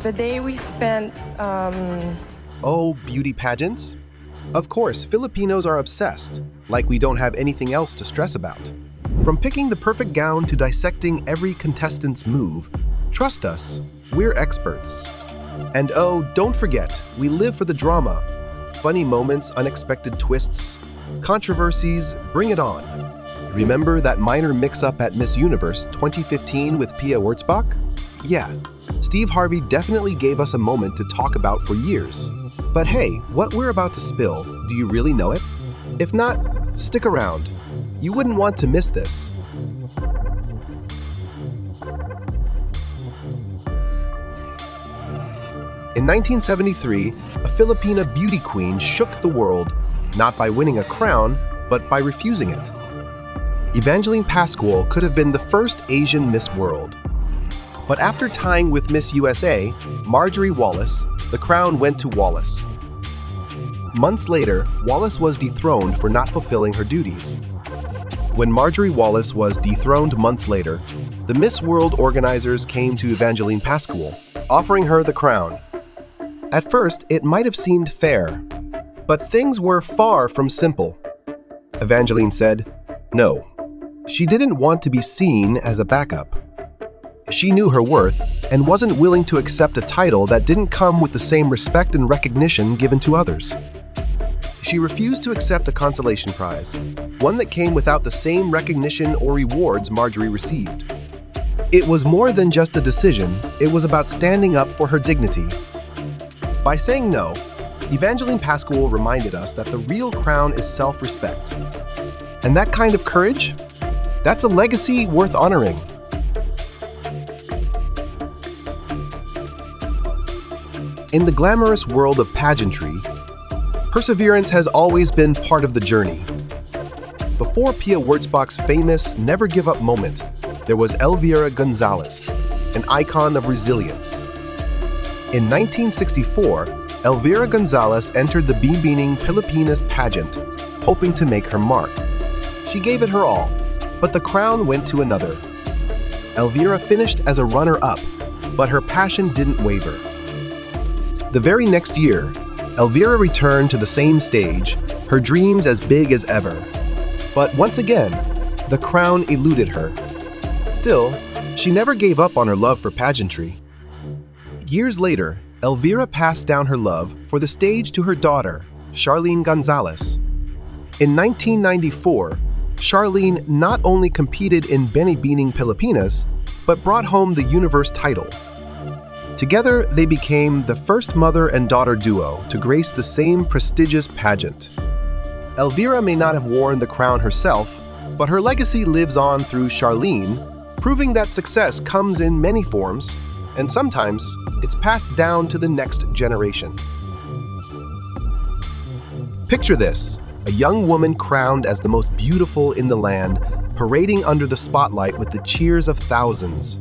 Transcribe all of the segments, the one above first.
The day we spent, Oh, beauty pageants? Of course, Filipinos are obsessed, like we don't have anything else to stress about. From picking the perfect gown to dissecting every contestant's move, trust us, we're experts. And oh, don't forget, we live for the drama. Funny moments, unexpected twists, controversies, bring it on. Remember that minor mix-up at Miss Universe 2015 with Pia Wurtzbach? Yeah, Steve Harvey definitely gave us a moment to talk about for years. But hey, what we're about to spill, do you really know it? If not, stick around. You wouldn't want to miss this. In 1973, a Filipina beauty queen shook the world, not by winning a crown, but by refusing it. Evangeline Pascal could have been the first Asian Miss World. But after tying with Miss USA, Marjorie Wallace, the crown went to Wallace. Months later, Wallace was dethroned for not fulfilling her duties. When Marjorie Wallace was dethroned months later, the Miss World organizers came to Evangeline Pascal, offering her the crown. At first, it might have seemed fair, but things were far from simple. Evangeline said, no. She didn't want to be seen as a backup. She knew her worth and wasn't willing to accept a title that didn't come with the same respect and recognition given to others. She refused to accept a consolation prize, one that came without the same recognition or rewards Marjorie received. It was more than just a decision, it was about standing up for her dignity. By saying no, Evangeline Pascal reminded us that the real crown is self-respect. And that kind of courage? That's a legacy worth honoring. In the glamorous world of pageantry, perseverance has always been part of the journey. Before Pia Wurtzbach's famous never give up moment, there was Elvira Gonzalez, an icon of resilience. In 1964, Elvira Gonzalez entered the Binibining Pilipinas pageant, hoping to make her mark. She gave it her all, but the crown went to another. Elvira finished as a runner-up, but her passion didn't waver. The very next year, Elvira returned to the same stage, her dreams as big as ever. But once again, the crown eluded her. Still, she never gave up on her love for pageantry. Years later, Elvira passed down her love for the stage to her daughter, Charlene Gonzalez. In 1994, Charlene not only competed in Binibining Pilipinas, but brought home the Universe title. Together, they became the first mother and daughter duo to grace the same prestigious pageant. Elvira may not have worn the crown herself, but her legacy lives on through Charlene, proving that success comes in many forms, and sometimes it's passed down to the next generation. Picture this, a young woman crowned as the most beautiful in the land, parading under the spotlight with the cheers of thousands.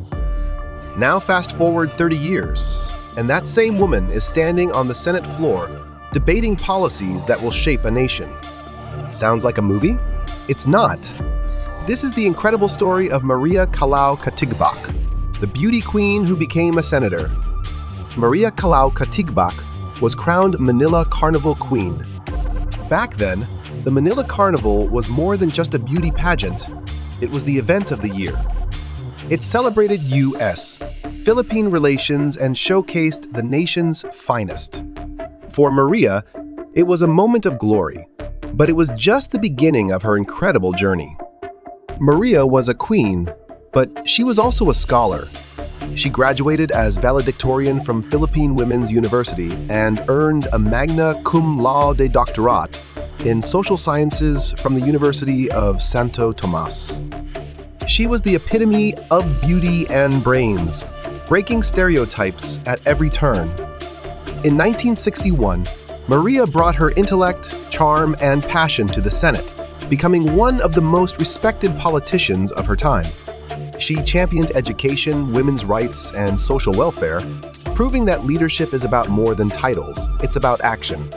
Now fast forward 30 years, and that same woman is standing on the Senate floor, debating policies that will shape a nation. Sounds like a movie? It's not. This is the incredible story of Maria Kalagbak, the beauty queen who became a senator. Maria Kalagbak was crowned Manila Carnival Queen. Back then, the Manila Carnival was more than just a beauty pageant. It was the event of the year. It celebrated U.S., Philippine relations and showcased the nation's finest. For Maria, it was a moment of glory, but it was just the beginning of her incredible journey. Maria was a queen, but she was also a scholar. She graduated as valedictorian from Philippine Women's University and earned a magna cum laude doctorate in social sciences from the University of Santo Tomas. She was the epitome of beauty and brains, breaking stereotypes at every turn. In 1961, Maria brought her intellect, charm, and passion to the Senate, becoming one of the most respected politicians of her time. She championed education, women's rights, and social welfare, proving that leadership is about more than titles, it's about action.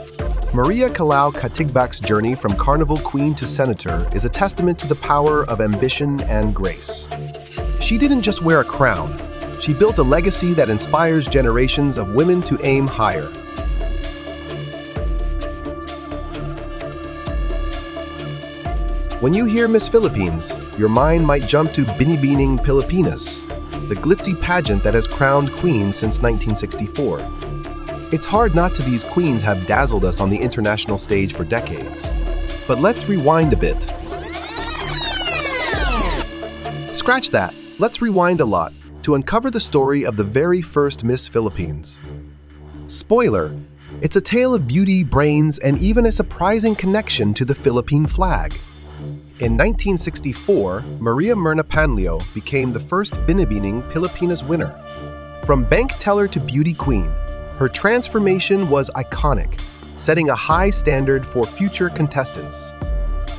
Maria Kalagbak's journey from Carnival Queen to Senator is a testament to the power of ambition and grace. She didn't just wear a crown, She built a legacy that inspires generations of women to aim higher. When you hear Miss Philippines, your mind might jump to Binibining Pilipinas, the glitzy pageant that has crowned queens since 1964. It's hard not to these queens have dazzled us on the international stage for decades. But let's rewind a bit. Scratch that. Let's rewind a lot to uncover the story of the very first Miss Philippines. Spoiler, it's a tale of beauty, brains, and even a surprising connection to the Philippine flag. In 1964, Maria Myrna Panlio became the first Binibining Pilipinas winner. From bank teller to beauty queen, her transformation was iconic, setting a high standard for future contestants.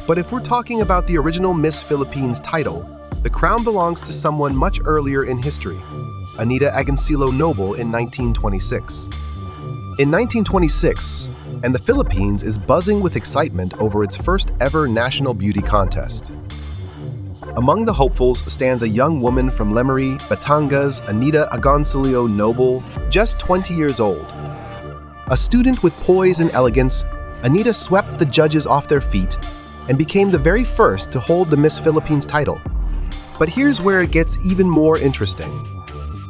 But if we're talking about the original Miss Philippines title, the crown belongs to someone much earlier in history, Anita Agoncillo Noble in 1926. In 1926, and the Philippines is buzzing with excitement over its first ever national beauty contest. Among the hopefuls stands a young woman from Lemery, Batangas, Anita Agoncillo Noble, just 20 years old. A student with poise and elegance, Anita swept the judges off their feet and became the very first to hold the Miss Philippines title. But here's where it gets even more interesting.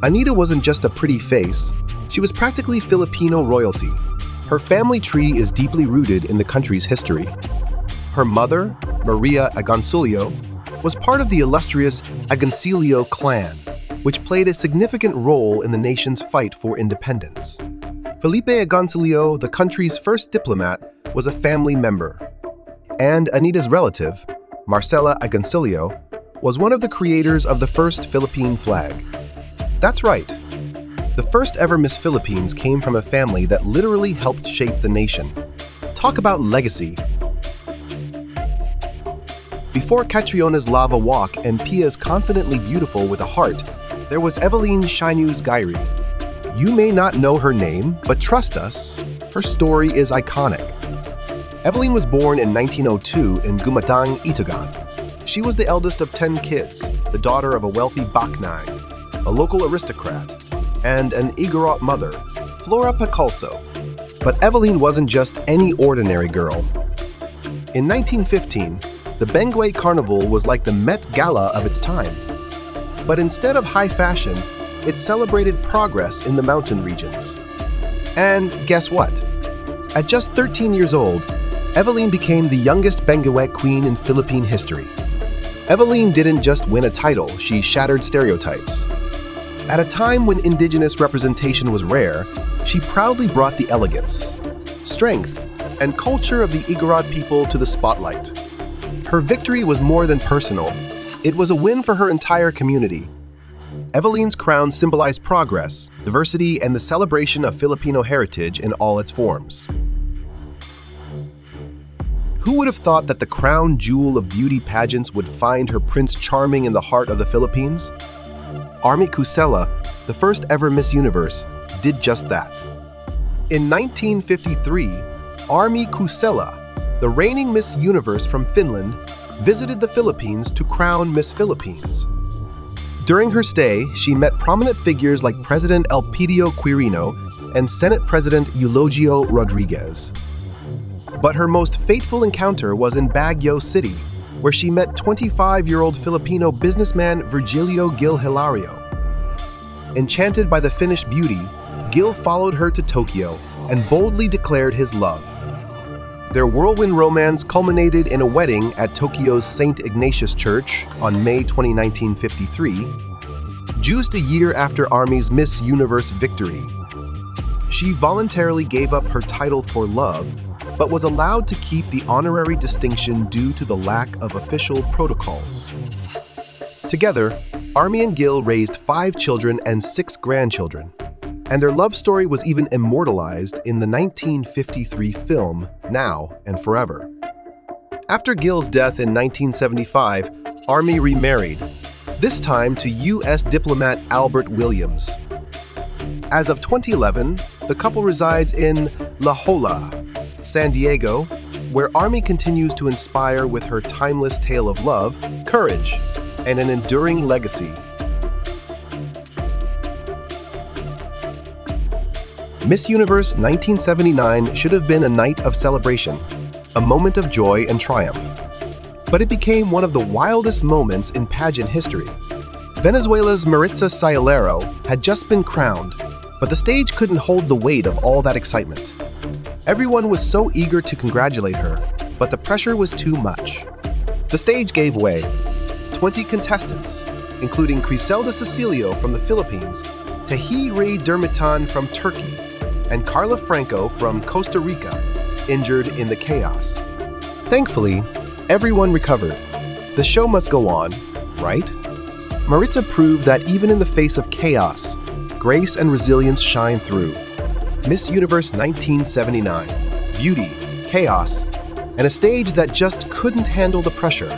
Anita wasn't just a pretty face, she was practically Filipino royalty. Her family tree is deeply rooted in the country's history. Her mother, Maria Agoncillo, was part of the illustrious Agoncillo clan, which played a significant role in the nation's fight for independence. Felipe Agoncillo, the country's first diplomat, was a family member. And Anita's relative, Marcela Agoncillo, was one of the creators of the first Philippine flag. That's right. The first ever Miss Philippines came from a family that literally helped shape the nation. Talk about legacy. Before Catriona's lava walk and Pia's confidently beautiful with a heart, there was Evelyn Shinu's Gairi. You may not know her name, but trust us, her story is iconic. Evelyn was born in 1902 in Gumatang, Itagan. She was the eldest of 10 kids, the daughter of a wealthy Baknang, a local aristocrat, and an Igorot mother, Flora Pacalso. But Evelyn wasn't just any ordinary girl. In 1915, the Benguet Carnival was like the Met Gala of its time. But instead of high fashion, it celebrated progress in the mountain regions. And guess what? At just 13 years old, Evelyn became the youngest Benguet queen in Philippine history. Evelyn didn't just win a title, she shattered stereotypes. At a time when indigenous representation was rare, she proudly brought the elegance, strength, and culture of the Igorot people to the spotlight. Her victory was more than personal. It was a win for her entire community. Evelyn's crown symbolized progress, diversity, and the celebration of Filipino heritage in all its forms. Who would have thought that the crown jewel of beauty pageants would find her Prince Charming in the heart of the Philippines? Aeriscusella, the first ever Miss Universe, did just that. In 1953, Aeriscusella, the reigning Miss Universe from Finland, visited the Philippines to crown Miss Philippines. During her stay, she met prominent figures like President Elpidio Quirino and Senate President Eulogio Rodriguez. But her most fateful encounter was in Baguio City, where she met 25-year-old Filipino businessman Virgilio Gil Hilario. Enchanted by the Finnish beauty, Gil followed her to Tokyo and boldly declared his love. Their whirlwind romance culminated in a wedding at Tokyo's St. Ignatius Church on May 20, 1953, just a year after Army's Miss Universe victory. She voluntarily gave up her title for love, but was allowed to keep the honorary distinction due to the lack of official protocols. Together, Army and Gil raised 5 children and 6 grandchildren, and their love story was even immortalized in the 1953 film Now and Forever. After Gil's death in 1975, Army remarried, this time to U.S. diplomat Albert Williams. As of 2011, the couple resides in La Jolla, San Diego, where Army continues to inspire with her timeless tale of love, courage, and an enduring legacy. Miss Universe 1979 should have been a night of celebration, a moment of joy and triumph. But it became one of the wildest moments in pageant history. Venezuela's Maritza Sayalero had just been crowned, but the stage couldn't hold the weight of all that excitement. Everyone was so eager to congratulate her, but the pressure was too much. The stage gave way. 20 contestants, including Criselda Cecilio from the Philippines, Tahi Ray Dermitan from Turkey, and Carla Franco from Costa Rica, injured in the chaos. Thankfully, everyone recovered. The show must go on, right? Maritza proved that even in the face of chaos, grace and resilience shine through. Miss Universe 1979, beauty, chaos, and a stage that just couldn't handle the pressure.